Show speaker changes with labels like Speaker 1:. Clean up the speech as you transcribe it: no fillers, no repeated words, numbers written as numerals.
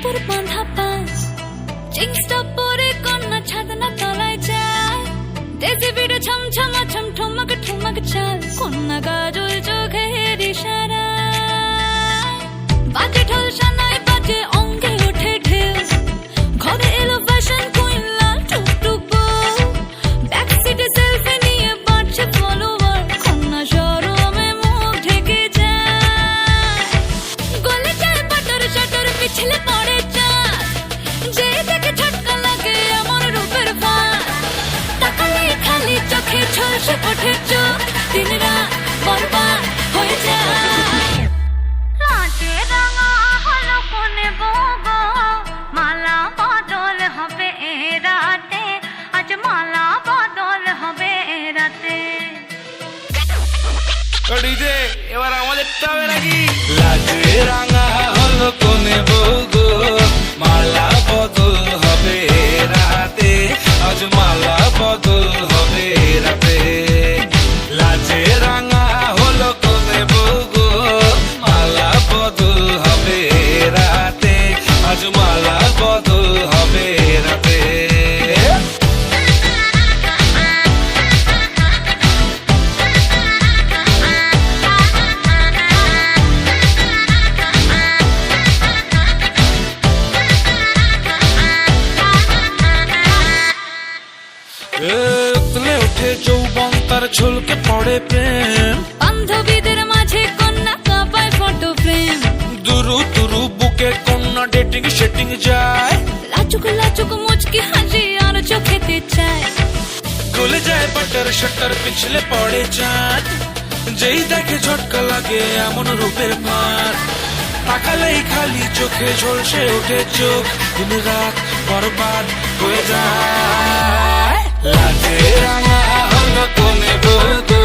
Speaker 1: কাপড় বাঁধা পাঁচ জিন্সটা পরে কন্যা ছাদনা তলায় যায় দেশি বিড়ে ছমছমা ছমঠমক ঠমক চাল কন্যা গাজল চোখের ইশারা বাজে ঢোল সানাই বাজে অঙ্গে ওঠে ঢেউ ঘরে এলো ফ্যাশন কুইন লাল টুকটুক বউ ব্যাক সিটে সেলফি নিয়ে বাড়ছে ফলোয়ার কন্যা শরমে মুখ ঢেকে যায় গলে যায় বাটার শাটার পিছলে পড়ে চাঁদ যে দেখে ঝটকা লাগে আমার রূপের ফাঁদ তাকালে খালি চোখে ঝলসে ওঠে চোখ দিন রাত বরবাদ হয়ে যায় লাজে রাঙা হলো কোনে বগো মালা বদল হবে এ রাতে আজ মালা বদল হবে এ রাতে
Speaker 2: ডিজে এবার আমাদেরটা হবে নাকি লাজে রাঙা হলো কোনে বউগো মালা বদল হবে রাতে আজ মালা বদল হবে রাতে লাজে রাঙা হলো কোনে বউগো মালা বদল হবে রাতে আজ মালা বদল হবে রাতে উতলে ওঠে যৌবন তার ঝলকে পড়ে প্রেম
Speaker 1: বান্ধবীদের মাঝে কন্যা কাঁপায় ফটো ফ্রেম
Speaker 2: দুরু দুরু বুকে কন্যা ডেটিং সেটিং যায়
Speaker 1: লাচুক লাচুক মুচকি হাসি আর চোখেতে চায়
Speaker 2: গলে যায় বাটার শাটার পিছলে পড়ে চাঁদ যেই দেখে ঝটকা লাগে এমন রূপের ফাঁদ তাকালেই খালি চোখে ঝলসে ওঠে চোখ দিন রাত বরবাদ হয়ে যায় লাজে রাঙা হলো কোনে বউগো